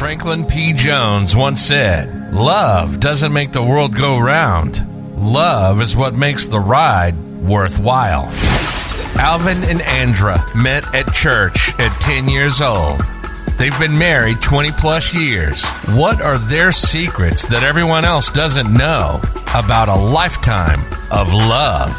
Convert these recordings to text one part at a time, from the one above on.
Franklin P. Jones once said, "Love doesn't make the world go round. Love is what makes the ride worthwhile." Alvin and Andra met at church at 10 years old. They've been married 20 plus years. What are their secrets that everyone else doesn't know about a lifetime of love?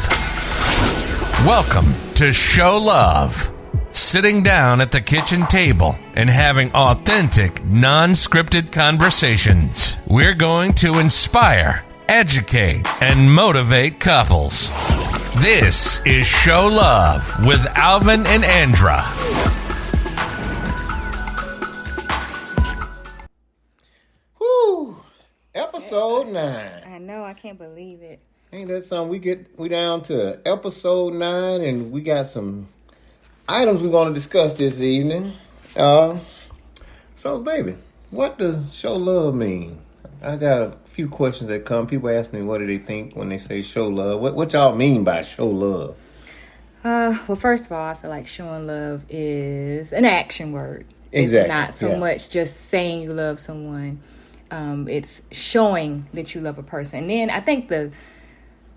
Welcome to Show Love. Sitting down at the kitchen table and having authentic, non-scripted conversations. We're going to inspire, educate, and motivate couples. This is Show Love with Alvin and Andra. Woo! Episode 9. I know, I can't believe it. Ain't that something? We down to episode 9, and we got some items we're going to discuss this evening. So, baby, what does show love mean? I got a few questions that come. People ask me, what do they think when they say show love? What y'all mean by show love? Well, first of all, I feel like showing love is an action word. Exactly. It's not so much just saying you love someone. It's showing that you love a person. And then I think the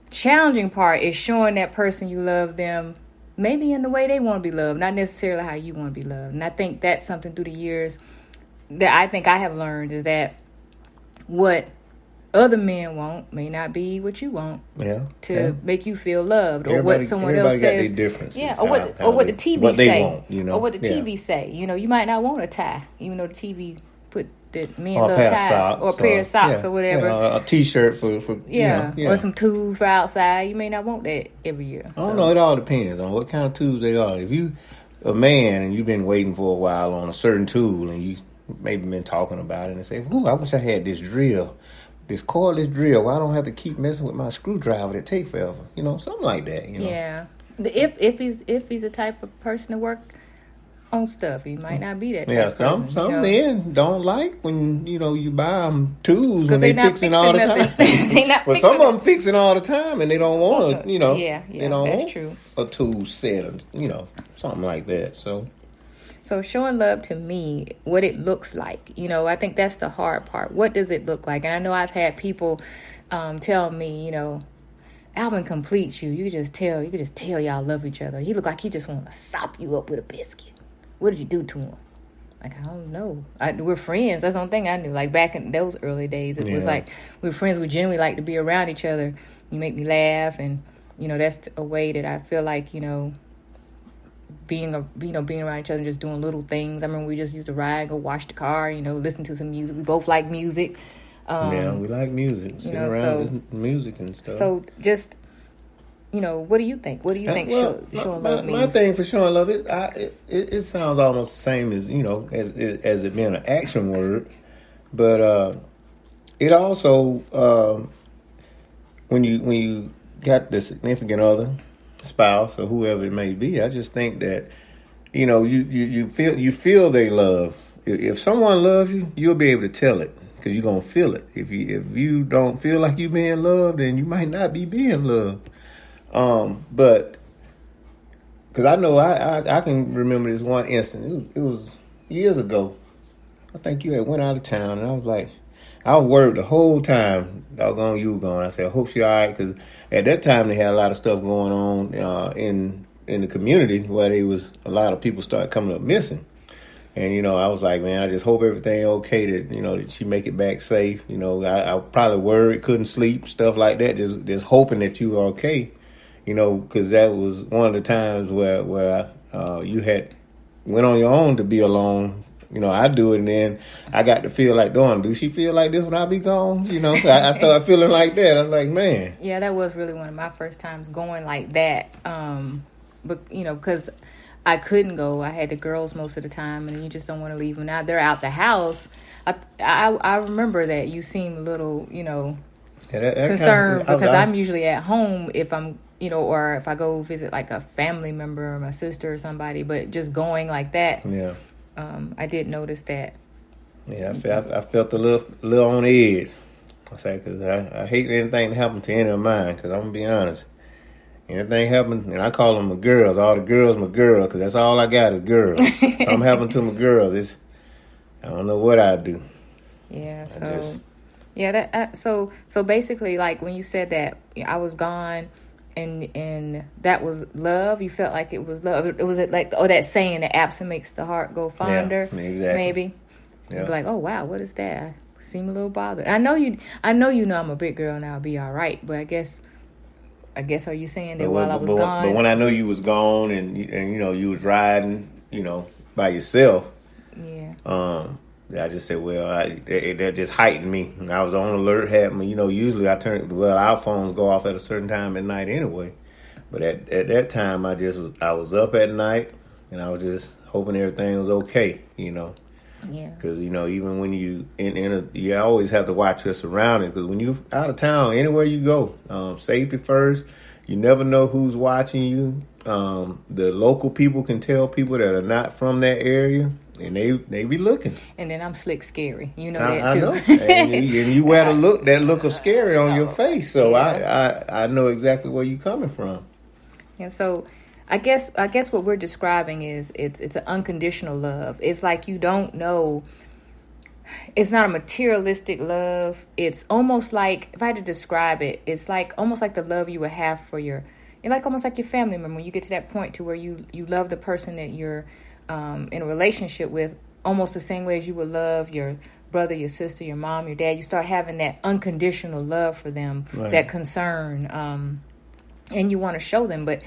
challenging part is showing that person you love them maybe in the way they want to be loved, not necessarily how you want to be loved. And I think that's something through the years that I think I have learned is that what other men want may not be what you want to make you feel loved, or what someone else says. Everybody got their differences. Yeah, or what the TV say. Want, you know? Or what the TV say. You know, you might not want a tie, even though the TV put that men love ties, or a pair of socks, or whatever. A T-shirt for or some tools for outside. You may not want that every year. I don't know. It all depends on what kind of tools they are. If you a man and you've been waiting for a while on a certain tool, and you maybe been talking about it and say, "Ooh, I wish I had this drill, this cordless drill. Why I don't have to keep messing with my screwdriver that take forever." You know, something like that. You know. Yeah. If he's the type of person to work on stuff, he might not be that type of person. Some men don't like when you buy them tools when they fixing all the time. They not. But some of them fixing all the time, and they don't want to. Yeah, they don't that's want true. A tool set, something like that. So showing love to me, what it looks like, I think that's the hard part. What does it look like? And I know I've had people tell me, Alvin completes you. You could just tell y'all love each other. He look like he just want to sop you up with a biscuit. What did you do to him? Like, I don't know. We're friends. That's the only thing I knew. Like back in those early days, it was like we were friends. We generally like to be around each other. You make me laugh, and that's a way that I feel like being around each other, just doing little things. I remember we just used to ride, go wash the car, listen to some music. We both like music. We like music. Sitting around listening to music and stuff. So just, what do you think? What do you think showing love means? My thing for showing love, it sounds almost the same as, as it being an action word. But it also, when you got the significant other, spouse or whoever it may be, I just think that you feel they love. If someone loves you, you'll be able to tell it because you're gonna feel it. If you don't feel like you're being loved, then you might not be being loved. But because I know I can remember this one instant. It was years ago. I think you had went out of town, and I was like, I was worried the whole time. Doggone, you were gone. I said, I hope she's all right, because at that time they had a lot of stuff going on in the community where a lot of people started coming up missing. And I was like, man, I just hope everything okay, that she make it back safe. I probably worried, couldn't sleep, stuff like that, just hoping that you were okay. Because that was one of the times where you had went on your own to be alone. I do it, and then I got to feel like, do she feel like this when I be gone? I started feeling like that. I was like, man. Yeah, that was really one of my first times going like that. But, because I couldn't go. I had the girls most of the time, and you just don't want to leave them out. They're out the house. I remember that you seemed a little, concerned because I'm usually at home if I'm, or if I go visit like a family member or my sister or somebody, but just going like that. Yeah. I did notice that. Yeah, I felt a little on edge. I say, because I hate anything to happen to any of mine, because I'm going to be honest. Anything happen, and I call them my girls. All the girls my girl, because that's all I got is girls. Something happened to my girls. I don't know what I'd do. Yeah. So so basically, like when you said that I was gone, and that was love. You felt like it was love. It was like that saying that absent makes the heart go fonder. Yeah, exactly. Maybe. Yeah. You'd be like, oh wow, what is that? I seem a little bothered. I know you know I'm a big girl and I'll be all right. But I guess are you saying that while I was gone? But when I know you was gone and you was riding, by yourself. Yeah. I just said, well, that just heightened me. I was on alert, had me, usually our phones go off at a certain time at night anyway. But at that time, I was up at night and I was just hoping everything was okay, Yeah. Because, even when you you always have to watch your surroundings. Because when you're out of town, anywhere you go, safety first. You never know who's watching you. The local people can tell people that are not from that area. And they be looking. And then I'm slick scary. You know that too. I know. And you wear that look of scary on your face. So yeah. I know exactly where you're coming from. And so I guess what we're describing is it's an unconditional love. It's like you don't know. It's not a materialistic love. It's almost like, if I had to describe it, it's like almost like the love you would have for almost like your family member. When you get to that point to where you love the person that you're in a relationship with, almost the same way as you would love your brother, your sister, your mom, your dad. You start having that unconditional love for them, right. That concern, and you want to show them. And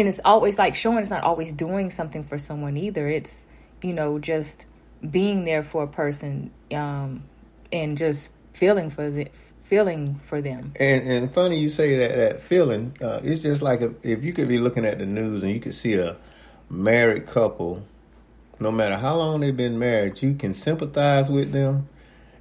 it's always like showing is not always doing something for someone either. It's just being there for a person, and just feeling for them. And funny you say that feeling. It's just like if you could be looking at the news and you could see a married couple, no matter how long they've been married, you can sympathize with them.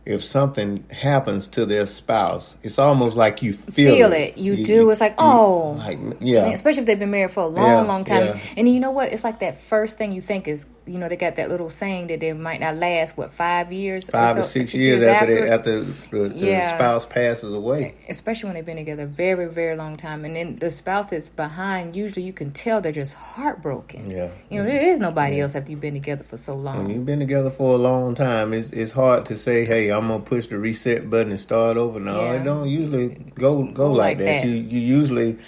If something happens to their spouse, it's almost like you feel it. You do. It's like, especially if they've been married for a long time. Yeah. And you know what? It's like that first thing you think is, they got that little saying that they might not last, 5 years? 5 or 6 years after the spouse passes away. Especially when they've been together a very, very long time. And then the spouse that's behind, usually you can tell they're just heartbroken. Yeah. There is nobody else after you've been together for so long. When you've been together for a long time, it's hard to say, hey, I'm going to push the reset button and start over. No, it don't usually go like that. You usually,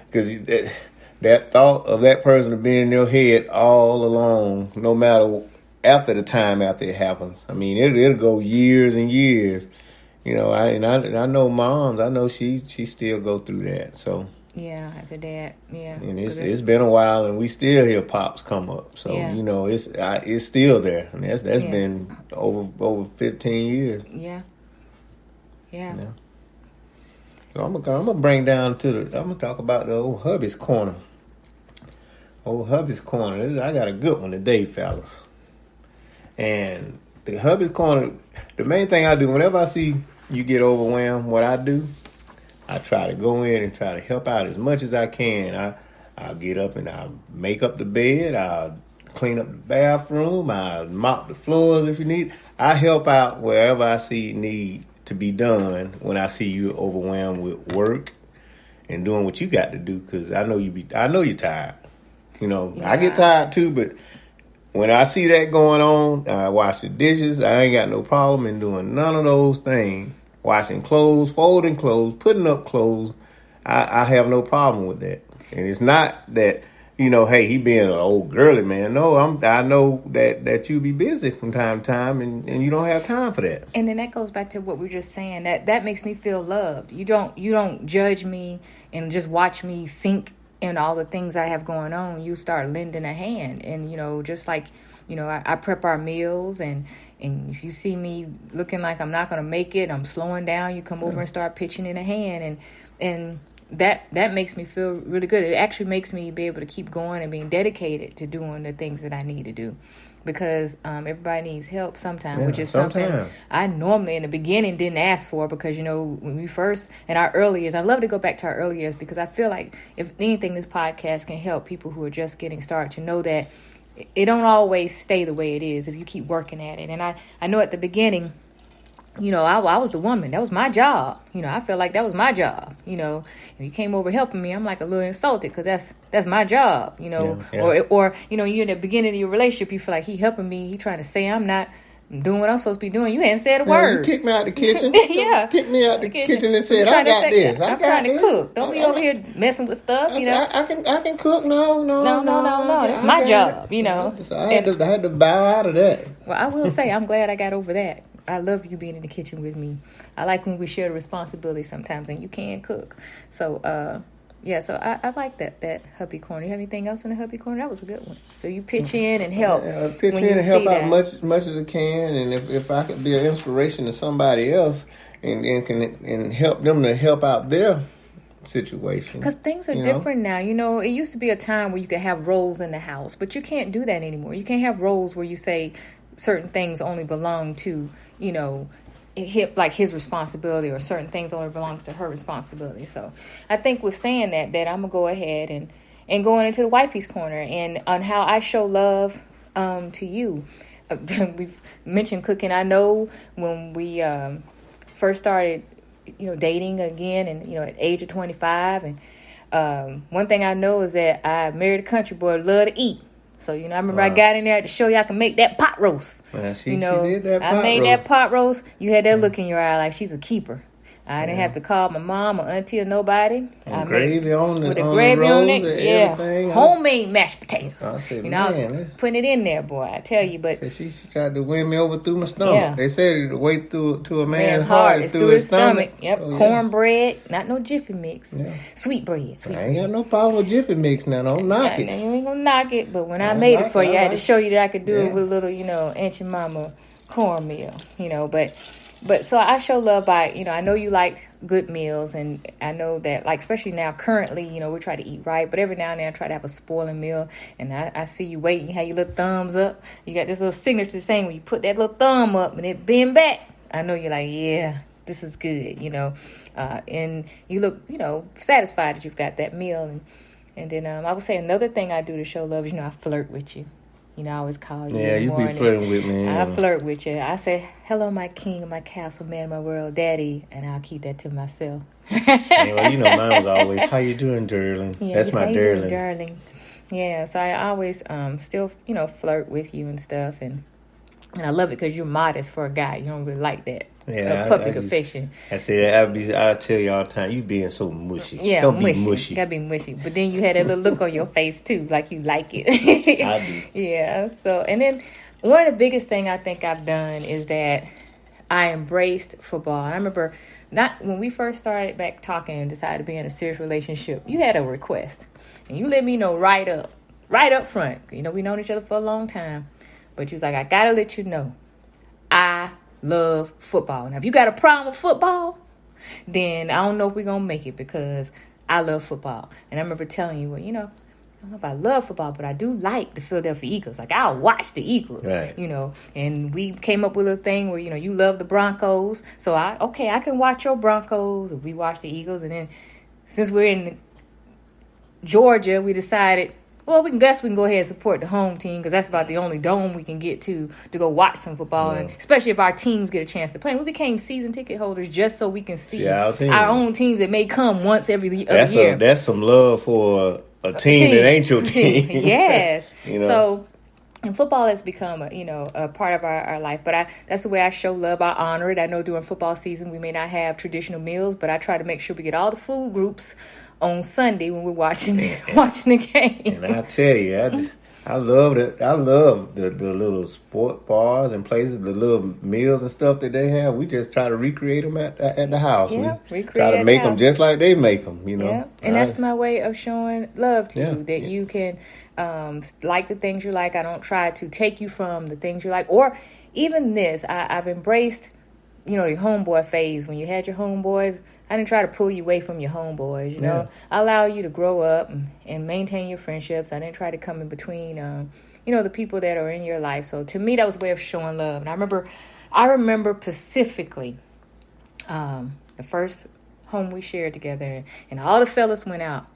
because that thought of that person to be in your head all along, no matter after the time after it happens. I mean, it'll go years and years. I know moms. I know she still go through that. So yeah, after that, yeah. And it's been a while, and we still hear pops come up. So it's still there. And that's been over 15 years. Yeah. So I'm gonna bring down I'm gonna talk about the old hubby's corner. Old hubby's corner. I got a good one today, fellas. And the hubby's corner. The main thing I do whenever I see you get overwhelmed, what I do, I try to go in and try to help out as much as I can. I'll get up and I'll make up the bed. I'll clean up the bathroom. I'll mop the floors if you need. I help out wherever I see need to be done when I see you overwhelmed with work and doing what you got to do, because I know you're tired. I get tired too, but when I see that going on, I wash the dishes. I ain't got no problem in doing none of those things. Washing clothes, folding clothes, putting up clothes. I have no problem with that. And it's not that, hey, he being an old girly man. No, I know that you be busy from time to time and you don't have time for that. And then that goes back to what we were just saying. That makes me feel loved. You don't judge me and just watch me sink in all the things I have going on. You start lending a hand. And, just like, I prep our meals and if you see me looking like I'm not going to make it, I'm slowing down, you come over and start pitching in a hand. And that makes me feel really good. It actually makes me be able to keep going and being dedicated to doing the things that I need to do. Because everybody needs help sometimes, which is something I normally in the beginning didn't ask for, because, when we first, in our early years, I love to go back to our early years, because I feel like if anything, this podcast can help people who are just getting started to know that it don't always stay the way it is if you keep working at it. And I know at the beginning, I was the woman. That was my job. I felt like that was my job. If you came over helping me, I'm like a little insulted, because that's my job. Or you're in the beginning of your relationship, you feel like he helping me. He trying to say I'm not I'm doing what I'm supposed to be doing. You hadn't said a Man, word. you kicked me out the kitchen. Yeah. Kicked me out the kitchen and said, I got this. I'm trying to cook. Don't be over here messing with stuff, you know. I can cook. No. It's my job, you know. I had to bow out of that. Well, I will say I'm glad I got over that. I love you being in the kitchen with me. I like when we share the responsibility sometimes, and you can cook. So, so I like that hubby corner. You have anything else in the hubby corner? That was a good one. So you pitch in and help. Pitch in and help out much as I can, and if I could be an inspiration to somebody else, and help them to help out their situation. Because things are different now. You know, it used to be a time where you could have roles in the house, but you can't do that anymore. You can't have roles where you say certain things only belong to, you know, like his responsibility, or certain things only belongs to her responsibility. So I think with saying that I'm gonna go ahead and going into the Wifeys Corner and on how I show love to you. We've mentioned cooking. I know when we first started, you know, dating again, and you know, at the age of 25, and one thing I know is that I married a country boy, love to eat. So, you know, I remember I got in there to show you I can make that pot roast. Well, she did that pot I made roast. that pot roast. You had that look in your eye like she's a keeper. I didn't have to call my mom or auntie or nobody. And gravy on the with the gravy on it, everything. Homemade mashed potatoes. I said, you know, I was putting it in there, boy. I tell you, but she tried to win me over through my stomach. Yeah. They said the way through to a man's heart is through his stomach. Yep, Oh, cornbread, not no Jiffy mix. Yeah. Sweet bread. I ain't got no problem with Jiffy Mix now. Don't knock it. You ain't gonna knock it, but when I made it for you, I had to show you that I could do it with a little, you know, Aunt your mama cornmeal, you know, but so I show love by, you know, I know you like good meals, and I know that, like, especially now currently, you know, we try to eat right, but every now and then I try to have a spoiling meal, and I see you waiting, you have your little thumbs up, you got this little signature saying when you put that little thumb up and it bend back, I know you're like, yeah, this is good, you know, and you look, you know, satisfied that you've got that meal, and then I would say another thing I do to show love is, you know, I flirt with you. You know, I always call you. Yeah, in the morning. be flirting with me. Yeah. I flirt with you. I say, hello, my king, my castle, man, my world, daddy, and I'll keep that to myself. Well, you know, mine was always, how you doing, darling? Yeah, that's my darling. Darling. Yeah, so I always still, you know, flirt with you and stuff, and I love it because you're modest for a guy. You don't really like that. Yeah, public affection. I say that. I tell you all the time, you being so mushy. Yeah, don't mushy. be mushy. Gotta be mushy. But then you had that little look on your face too, like you like it. I do. Yeah. So, and then one of the biggest thing I think I've done is that I embraced football. And I remember when we first started back talking and decided to be in a serious relationship, you had a request, and you let me know right up front. You know, we known each other for a long time, but you was like, I gotta let you know, I love football. Now, if you got a problem with football, then I don't know if we're going to make it, because I love football. And I remember telling you, well, you know, I don't know if I love football, but I do like the Philadelphia Eagles. Like, I'll watch the Eagles, right. You know. And we came up with a thing where, you know, you love the Broncos. So, I can watch your Broncos, if we watch the Eagles. And then since we're in Georgia, we decided, well, we can go ahead and support the home team, because that's about the only dome we can get to go watch some football, and especially if our teams get a chance to play. And we became season ticket holders just so we can see our own teams that may come once every year. That's some love for a team that ain't your team. Yes. You know? So, and football has become a part of our life. But that's the way I show love. I honor it. I know during football season we may not have traditional meals, but I try to make sure we get all the food groups on Sunday when we're watching the game. And I tell you, I love it. I love the little sport bars and places, the little meals and stuff that they have. We just try to recreate them at the house. Yeah, we try to make them just like they make them, you know. Yeah. And that's my way of showing love to you, that you can like the things you like. I don't try to take you from the things you like. Or even this, I've embraced, you know, your homeboy phase. When you had your homeboys, I didn't try to pull you away from your homeboys, you know. I allow you to grow up and maintain your friendships. I didn't try to come in between, you know, the people that are in your life. So to me, that was a way of showing love. And I remember specifically the first home we shared together, and all the fellas went out.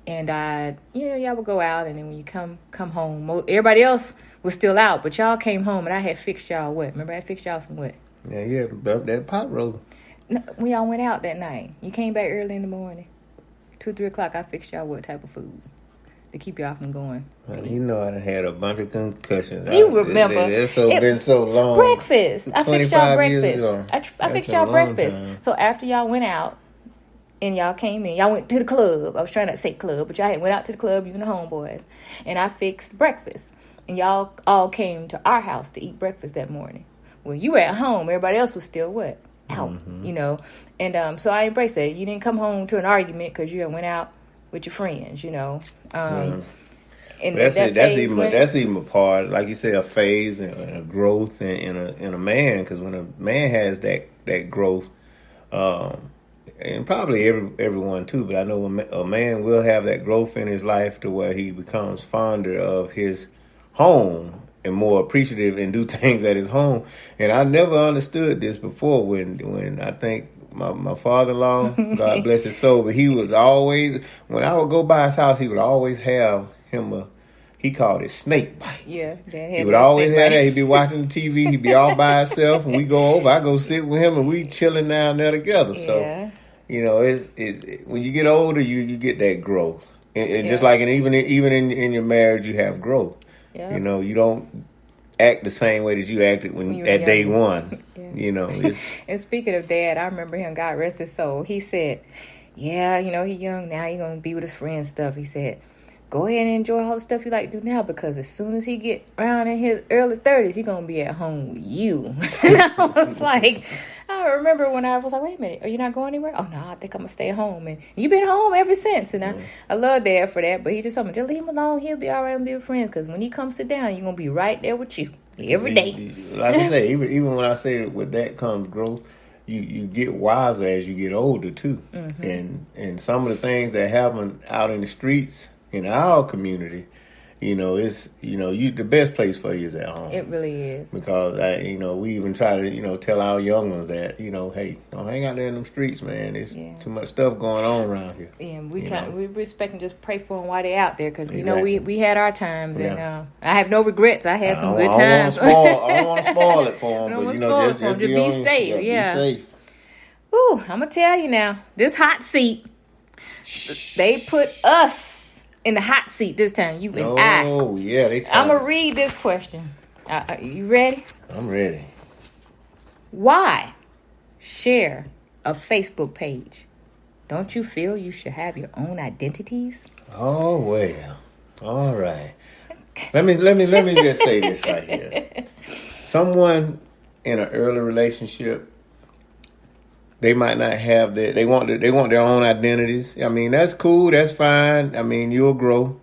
And y'all would go out, and then when you come home, everybody else was still out, but y'all came home, and I had fixed y'all what? Remember, I fixed y'all some what? Yeah, that pot roast. No, we all went out that night. You came back early in the morning. 2, 3 o'clock, I fixed y'all what type of food? to keep y'all from going. Well, you know, I done had a bunch of concussions. You remember. It's been so long. Breakfast. I fixed y'all 25 years breakfast. ago. I fixed That's a y'all long breakfast. time. So after y'all went out and y'all came in, y'all went to the club. I was trying not to say club, but y'all had went out to the club, you and the homeboys. And I fixed breakfast. And y'all all came to our house to eat breakfast that morning. When you were at home, everybody else was still what? Out, you know. And so I embraced that. You didn't come home to an argument because you went out with your friends, you know. And that's phase even a part, like you say, a phase and a growth in a man. Because when a man has that growth, and probably everyone too, but I know a man will have that growth in his life to where he becomes fonder of his home and more appreciative and do things at his home. And I never understood this before when I think my father-in-law, God bless his soul, but he was always, when I would go by his house, he would always have him he called it snake bite. Yeah, he would always have that. He'd be watching the TV. He'd be all by himself, and we go over. I go sit with him, and we chilling down there together. Yeah. So, you know, it when you get older, you get that growth, and just like even in your marriage, you have growth. Yeah. You know, you don't act the same way that you acted when at day one. Yeah. You know. And speaking of Dad, I remember him, God rest his soul. He said, "Yeah, you know, he's young now. He's gonna be with his friends stuff." He said, "Go ahead and enjoy all the stuff you like to do now, because as soon as he get around in his early 30s, he's going to be at home with you." And I was like, I remember when I was like, wait a minute, are you not going anywhere? Oh, no, I think I'm going to stay home. And you've been home ever since. And I love Dad for that. But he just told me, just leave him alone. He'll be all right and be with friends. Because when he comes sit down, you're going to be right there with you every day. Like I say, even when I say with that comes growth, you get wiser as you get older, too. Mm-hmm. And some of the things that happen out in the streets, in our community, you know, it's, you know, the best place for you is at home. It really is. Because we even try to, tell our young ones that, hey, don't hang out there in them streets, man. There's too much stuff going on around here. Yeah, we respect and just pray for them while they're out there, because we know we had our times, and I have no regrets. I had some good times. I don't want to spoil it for them, but just be safe. Yeah. Be safe. Ooh, I'm gonna tell you now, this hot seat, they put us in the hot seat this time, you and I. Oh, yeah. I'm going to read this question. You ready? I'm ready. Why share a Facebook page? Don't you feel you should have your own identities? Oh, well. All right. Let me just say this right here. Someone in an early relationship, they might not have that. They want their own identities. I mean, that's cool. That's fine. I mean, you'll grow.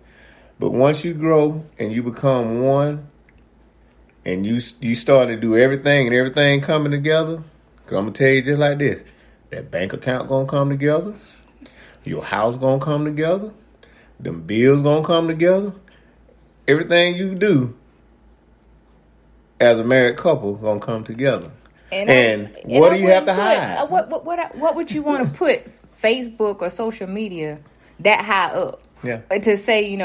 But once you grow and you become one, and you start to do everything, and everything coming together, because I'm going to tell you just like this. That bank account going to come together. Your house going to come together. Them bills going to come together. Everything you do as a married couple going to come together. And what do you have to hide? What would you want to put Facebook or social media that high up? Yeah. To say,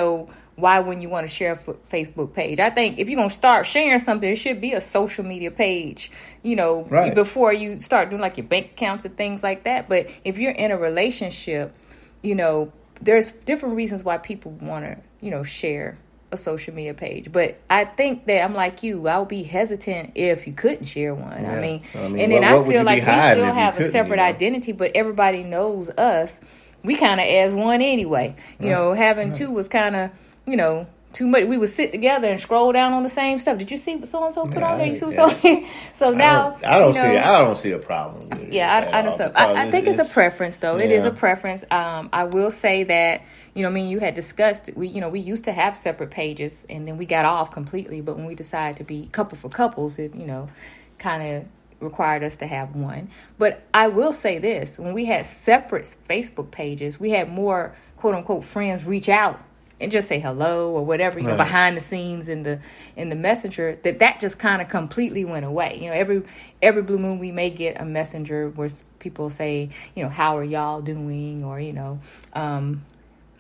why wouldn't you want to share a Facebook page? I think if you're going to start sharing something, it should be a social media page, right, before you start doing like your bank accounts and things like that. But if you're in a relationship, there's different reasons why people want to, share a social media page. But I think that I'm like you, I would be hesitant if you couldn't share one. Yeah. I mean, and then I feel like we still have a separate identity, but everybody knows us. We kind of as one anyway. Having two was kind of, too much. We would sit together and scroll down on the same stuff. Did you see what so and so put on there? So now I don't see a problem with it. Yeah, I know. So I think it's a preference, though. Yeah. It is a preference. I will say that. You had discussed, we used to have separate pages, and then we got off completely. But when we decided to be couple for couples, it, kind of required us to have one. But I will say this, when we had separate Facebook pages, we had more quote unquote friends reach out and just say hello or whatever, right, behind the scenes in the messenger, that just kind of completely went away. Every blue moon we may get a messenger where people say, how are y'all doing? Or,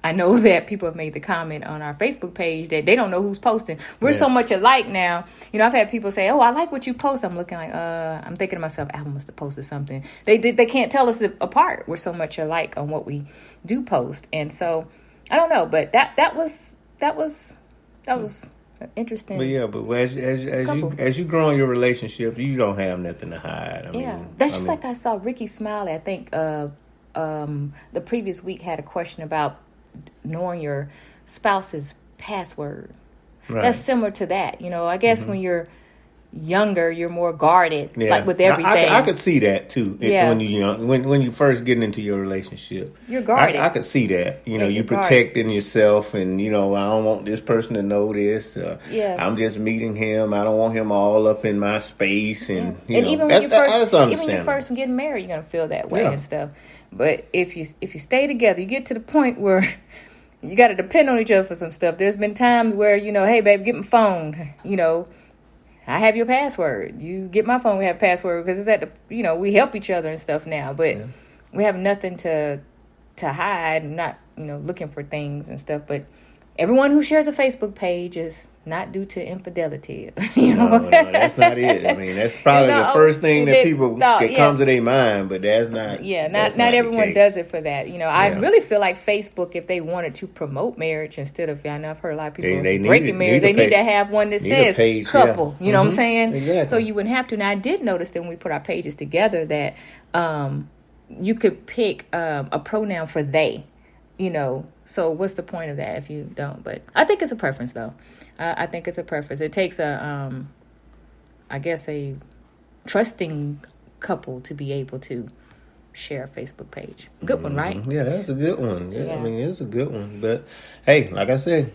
I know that people have made the comment on our Facebook page that they don't know who's posting. We're so much alike now. I've had people say, "Oh, I like what you post." I'm looking like, I'm thinking to myself, Al must have posted something. They can't tell us apart. We're so much alike on what we do post, and so I don't know. But that was that was interesting. But yeah, but as you grow in your relationship, you don't have nothing to hide. I mean, that's just like I saw Ricky Smiley. I think the previous week had a question about knowing your spouse's password. right. That's similar to that. I guess when you're younger, you're more guarded, like with everything. I could see that too. Yeah. When you when you first getting into your relationship, You're guarded. I could see that. You you're protecting yourself, and I don't want this person to know this. Yeah. I'm just meeting him. I don't want him all up in my space, and even that's when you're first getting married, you're gonna feel that way and stuff. But if you stay together, you get to the point where you got to depend on each other for some stuff. There's been times where hey babe, get my phone. I have your password. You get my phone. We have password because it's at the we help each other and stuff now. But we have nothing to hide. Not looking for things and stuff. But everyone who shares a Facebook page is not due to infidelity. No, that's not it. I mean, that's probably the first thing that people that comes to their mind, but that's not. Yeah, not everyone does it for that. I really feel like Facebook, if they wanted to promote marriage instead of, I know I've heard a lot of people breaking marriage, they need to have one that says page, couple. You know what I'm saying? Exactly. So you wouldn't have to. Now I did notice that when we put our pages together that you could pick a pronoun for they. So what's the point of that if you don't? But I think it's a preference, though. I think it's a preference. It takes a trusting couple to be able to share a Facebook page. Good one, right? Yeah, that's a good one. Yeah, I mean, it's a good one. But hey, like I said,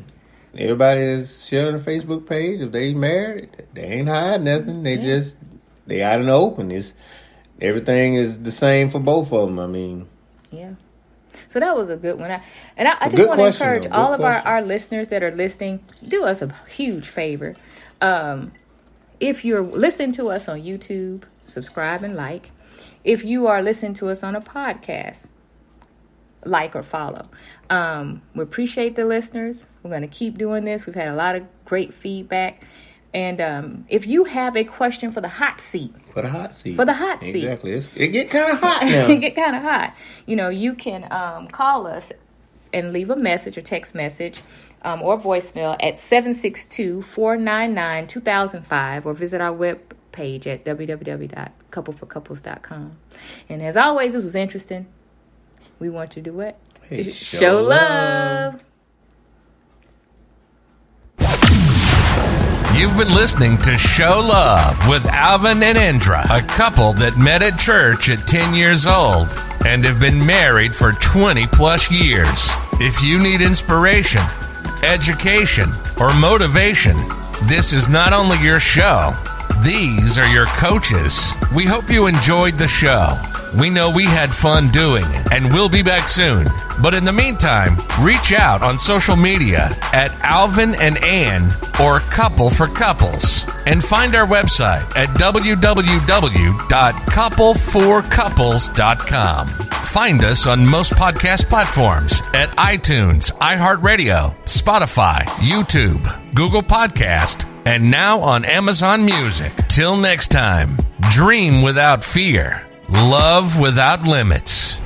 everybody is sharing a Facebook page. If they married, they ain't hiding nothing. They out in the open. Everything is the same for both of them. I mean, yeah. So that was a good one. I just want to encourage all of our listeners that are listening, do us a huge favor. If you're listening to us on YouTube, subscribe and like. If you are listening to us on a podcast, like or follow. We appreciate the listeners. We're going to keep doing this. We've had a lot of great feedback. And if you have a question for the hot seat. For the hot seat. Exactly. It get kind of hot now. It get kind of hot. You can call us and leave a message or text message or voicemail at 762-499-2005 or visit our webpage at www.coupleforcouples.com. And as always, this was interesting. We want you to do what? Hey, show love. You've been listening to Show Love with Alvin and Indra, a couple that met at church at 10 years old and have been married for 20 plus years. If you need inspiration, education, or motivation, this is not only your show, these are your coaches. We hope you enjoyed the show. We know we had fun doing it, and we'll be back soon. But in the meantime, reach out on social media at Alvin and Ann or Couple for Couples, and find our website at www.coupleforcouples.com. Find us on most podcast platforms at iTunes, iHeartRadio, Spotify, YouTube, Google Podcast, and now on Amazon Music. Till next time, dream without fear. Love without limits.